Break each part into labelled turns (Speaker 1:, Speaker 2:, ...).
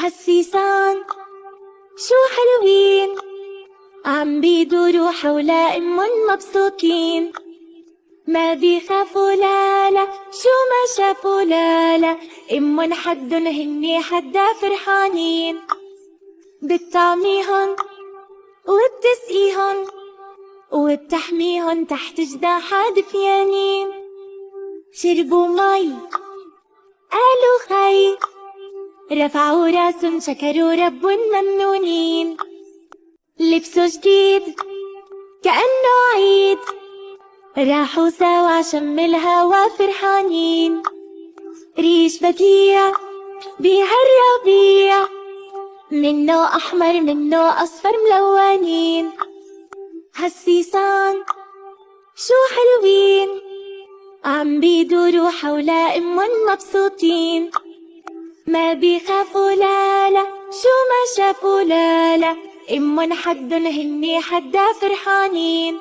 Speaker 1: هالسيسان شو حلوين، عم بيدوروا حول مبسوطين، ما بيخافوا لا شو ما شافوا لا حدن هني حدا فرحانين، بتطعميهن وبتسقيهن وبتحميهن تحت جناحها دفيانين، شربوا مي قالوا خي، رفعوا راسن شكروا ربن ممنونين، لبسوا جديد كأنه عيد، راحوا سوا عشم الهوا فرحانين، ريش بديع بهالربيع، منه أحمر منه أصفر ملونين، هالسيسان شو حلوين، عم بيدوروا حول مبسوطين، ما بيخافوا لا شو ما شافوا لا حدن هني حدا فرحانين،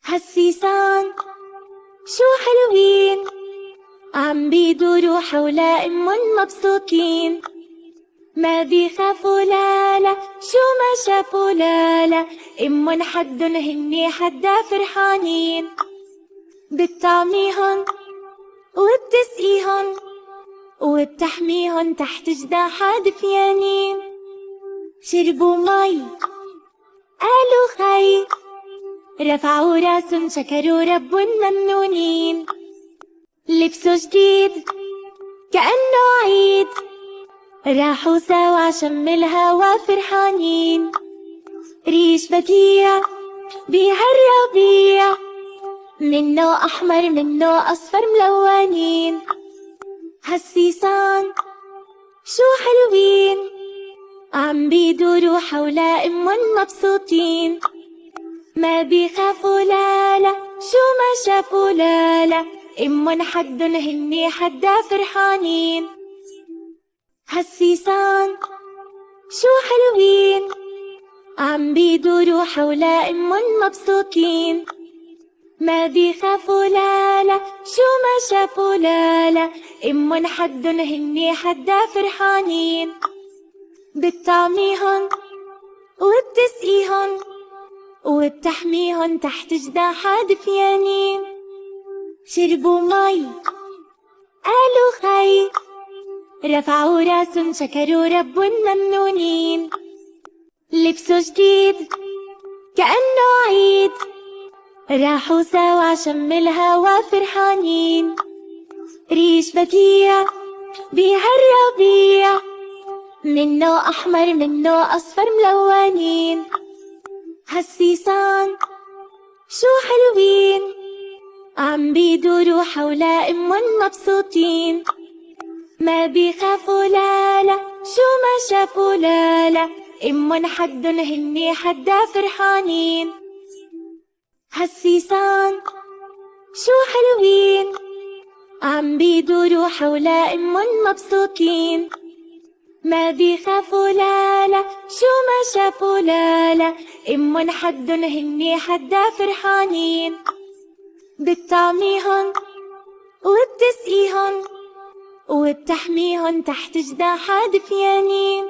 Speaker 1: هالسيسان شو حلوين، عم بيدوروا حول مبسوطين، ما بيخافوا لا شو ما شافوا لا حدن هني حدا فرحانين، بتطعميهن وبتسقيهن وبتحميهن تحت جناحها دفيانين، شربوا مي قالوا خي، رفعوا راسن شكروا ربن ممنونين، لبسوا جديد كأنه عيد، راحوا سوا عشم الهوا فرحانين، ريش بديع بهالربيع، منه أحمر منه أصفر ملونين، هالسيسان شو حلوين، عم بيدوروا حول مبسوطين، ما بيخافوا لا شو ما شافوا لا حدن هني حدا فرحانين، هالسيسان شو حلوين، عم بيدوروا حول مبسوطين، ما بيخافوا لا شو ما شافوا لا حدن هني حدا فرحانين، بتطعميهن وبتسقيهن وبتحميهن تحت جناحها دفيانين، شربوا مي قالوا خي، رفعوا راسن شكروا ربن ممنونين، لبسوا جديد كأنه عيد، راحوا سوا عشم الهوا فرحانين، ريش بديع بهالربيع، منه أحمر منه أصفر ملونين، هالسيسان شو حلوين، عم بيدوروا حول مبسوطين، ما بيخافوا لا شو ما شافوا لا حدن هني حدا فرحانين، هالسيسان شو حلوين، عم بيدوروا حول مبسوطين، ما بيخافوا لا شو ما شافوا لا حدن هني حدا فرحانين، بتطعميهن وبتسقيهن وبتحميهن تحت جناحها دفيانين،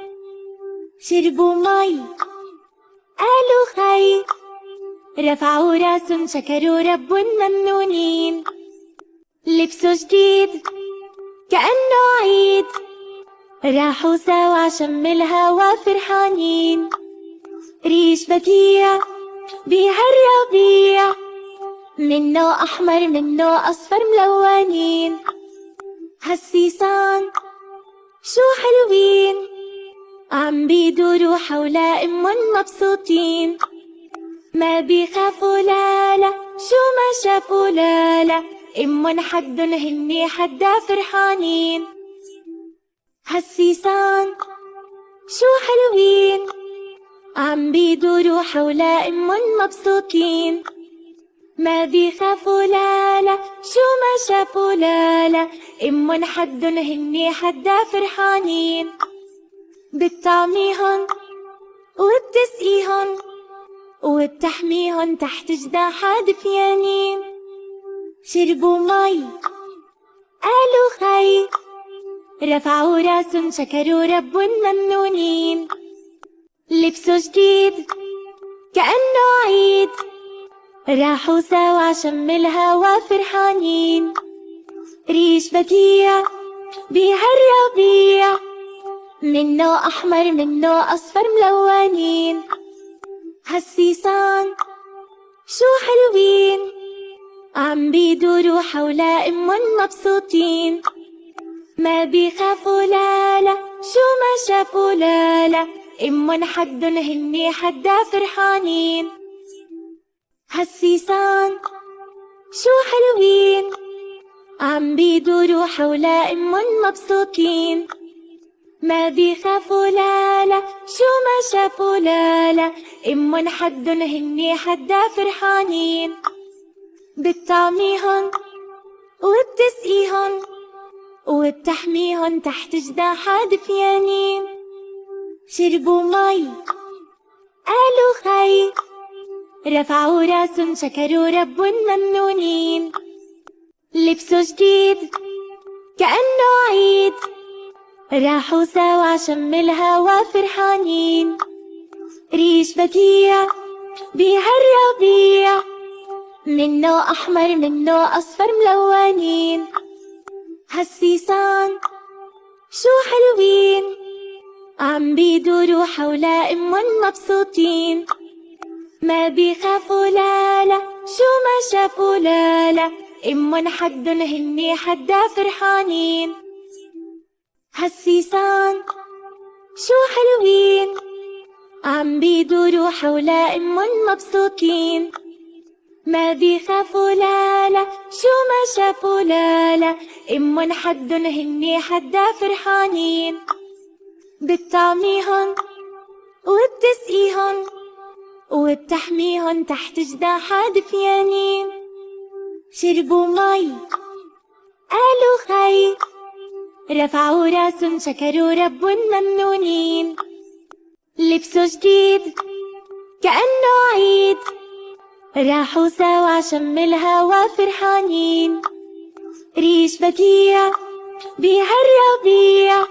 Speaker 1: شربوا مي قالوا خي، رفعوا راسن شكروا ربن ممنونين، لبسوا جديد كأنه عيد، راحوا سوا عشم الهوا فرحانين، ريش بديع بهالربيع، منه أحمر منه أصفر ملونين، هالسيسان شو حلوين، عم بيدوروا حول مبسوطين، ما بيخافوا لا شو ما شافوا لا حدن هني حدا فرحانين، هالسيسان شو حلوين، عم بيدوروا حول مبسوطين، ما بيخافوا لا شو ما شافوا لا حدن هني حدا فرحانين، بتطعميهن وبتسقيهن وبتحميهن تحت جناحها دفيانين، شربوا مي قالوا خي، رفعوا راس شكروا رب ممنونين. لبسوا جديد كأنه عيد، راحوا سوا شم الهوا فرحانين. ريش بديع بهالربيع، منه أحمر منه أصفر ملونين. هالسيسان شو حلوين، عم بيدوروا حول أمهم مبسوطين. ما بيخافوا لا شو ما شافوا لا أمهم حدن هني حدا فرحانين. هالسيسان شو حلوين، عم بيدوروا حول أمهم مبسوطين. ما بيخافوا لا شو ما شافوا لا أمهم حدن هني حدا فرحانين. بتطعميهن وبتسقيهن وبتحميهن تحت جناحها دفيانين. شربوا مي قالوا خي، رفعوا راسن شكروا رب ممنونين. لبسوا جديد كأنه عيد، راحوا سوا شم الهوا فرحانين. ريش بديع بهالربيع، منه أحمر منه أصفر ملونين. هالسيسان شو حلوين، عم بيدوروا حول أمهم مبسوطين. ما بيخافوا لا شو ما شافوا لا أمهم حدن هني حدا فرحانين. هالسيسان شو حلوين، عم بيدوروا حول أمهم مبسوطين. ما بيخافوا لا شو ما شافوا لا أمهم حدن هني حدا فرحانين. بتطعميهن وبتسقيهن وبتحميهن تحت جناحها دفيانين. شربوا مي قالوا خي، رفعوا راسن شكروا رب ممنونين. لبسوا جديد كأنه عيد، راحوا سوا شم الهوا فرحانين. ريش بديع بهالربيع،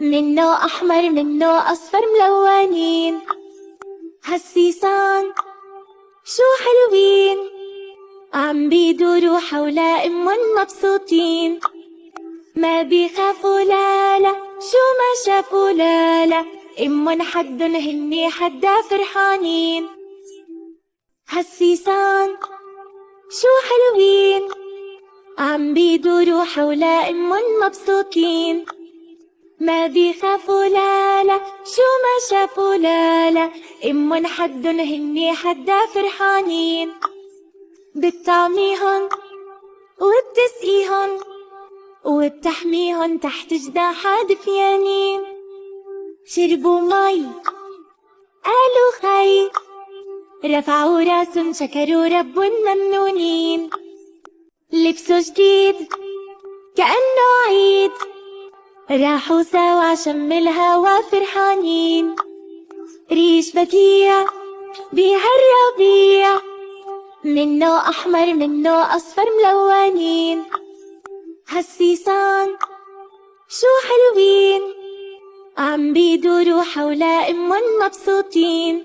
Speaker 1: منه أحمر منه أصفر ملونين. هالسيسان شو حلوين، عم بيدوروا حول أمهم مبسوطين. ما بيخافوا لا شو ما شافوا لا أمهم حدن هني حدا فرحانين. هالسيسان شو حلوين، عم بيدوروا حول أمهم مبسوطين. ما بيخافوا لا شو ما شافوا لا أمهم حدن هني حدا فرحانين. بتطعميهن وبتسقيهن وبتحميهن تحت جناحها دفيانين. شربوا مي قالوا خي، رفعوا راسن شكروا رب ممنونين. لبسوا جديد كأنه عيد، راحوا سوا شم الهوا فرحانين. ريش بديع بهالربيع، منه أحمر منه أصفر ملونين. هالسيسان شو حلوين، عم بيدوروا حول أمهم مبسوطين.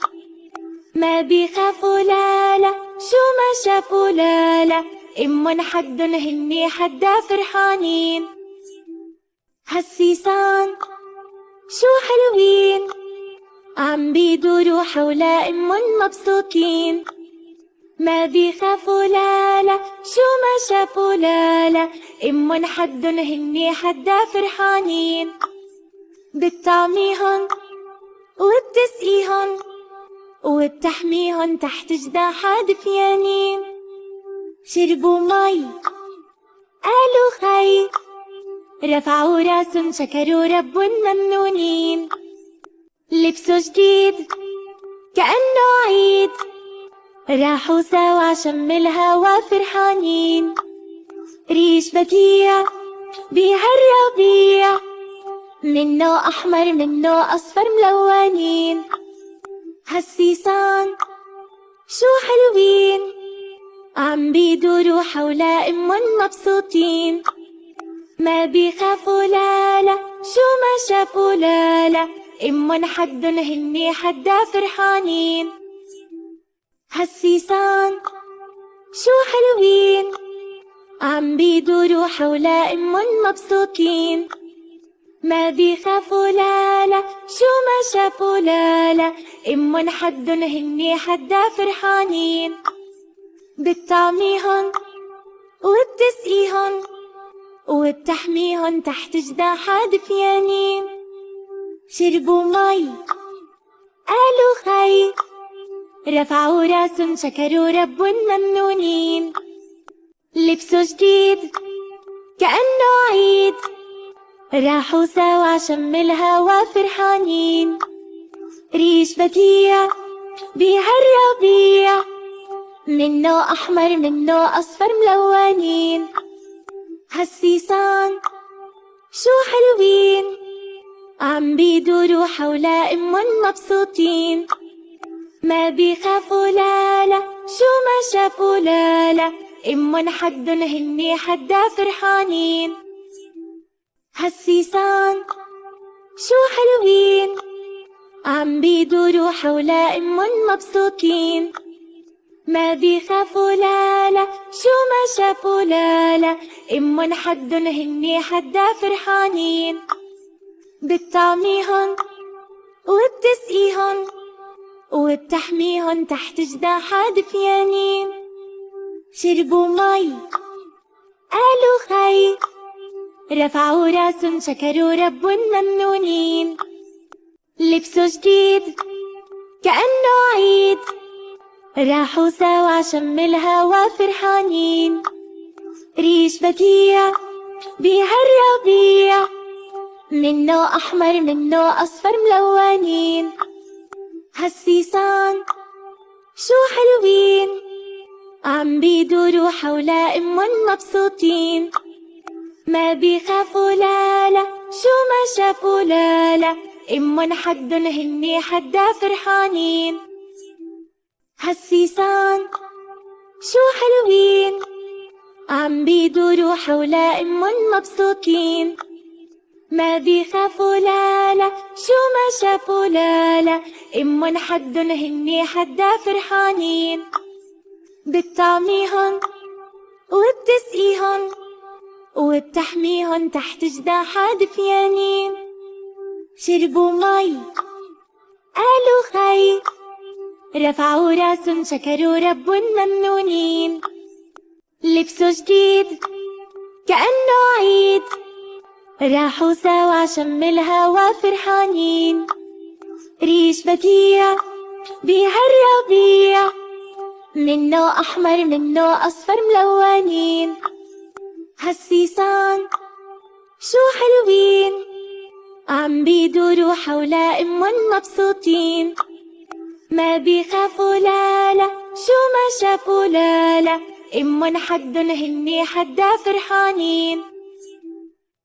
Speaker 1: ما بيخافوا لا شو ما شافوا لا أمهم حدن هني حدا فرحانين. هالسيسان شو حلوين، عم بيدوروا حول أمهم مبسوطين. ما بيخافوا لا شو ما شافوا لا أمهم حدن هني حدا فرحانين. بتطعميهن وبتسقيهن وبتحميهن تحت جناحها دفيانين. شربوا مي قالوا خي، رفعوا راسن شكروا رب ممنونين. لبسوا جديد كأنه عيد، راحوا سوا شم الهوا فرحانين. ريش بديع بهالربيع، منه أحمر منه أصفر ملونين. هالسيسان شو حلوين، عم بيدوروا حول أمهم مبسوطين. ما بيخافوا لا لا، شو ما شافوا لا لا، إمن حدن هني حدا فرحانين. هالسيسان شو حلوين، عم بيدوروا حول إمن مبسوطين. ما بيخافوا لا لا، شو ما شافوا لا لا، إمن حدن هني حدا فرحانين. بتطعميهن وبتسقيهن وبتحميهن تحت جناحها دفيانين. شربوا مي قالوا خي، رفعوا راسن شكروا ربن ممنونين. لبسوا جديد كأنه عيد، راحوا سوا عشم الهوا فرحانين. ريش بديع بهالربيع، منه أحمر منه أصفر ملونين. هالسيسان شو حلوين، عم بيدوروا حول إمن مبسوطين. ما بيخافوا لا لا، شو ما شافوا لا لا، إمن حدن هني حدا فرحانين. هالسيسان شو حلوين، عم بيدوروا حول إمن مبسوطين. ما بيخافوا لا لا، شو ما شافوا لا لا، إمن حدن هني حدا فرحانين. بتطعميهن وبتسقيهن وبتحميهن تحت جناحها دفيانين. شربوا مي قالوا خي، رفعوا راسن شكروا ربن ممنونين. لبسوا جديد كأنه عيد، راحوا سوا عشم الهوا فرحانين. ريش بديع بهالربيع، منه أحمر منه أصفر ملونين. هالسيسان شو حلوين، عم بيدوروا حول إمن مبسوطين. ما بيخافوا لا لا، شو ما شافوا لا لا، إمن حدن هني حدا فرحانين. هالسيسان شو حلوين، عم بيدوروا حول إمن مبسوطين. ما بيخافوا لا لا، شو ما شافوا لا لا، إمن حدن هني حدا فرحانين. بتطعميهن وبتسقيهن وبتحميهن تحت جناحها دفيانين. شربوا مي قالوا خي، رفعوا راسن شكروا ربن ممنونين. لبسوا جديد كأنه عيد، راحوا سوا عشم الهوا فرحانين. ريش بديع بهالربيع، منه أحمر منه أصفر ملونين. هالسيسان شو حلوين، عم بيدوروا حول إمن مبسوطين. ما بيخافوا لا لا، شو ما شافوا لا لا، إمن حدن هني حدا فرحانين.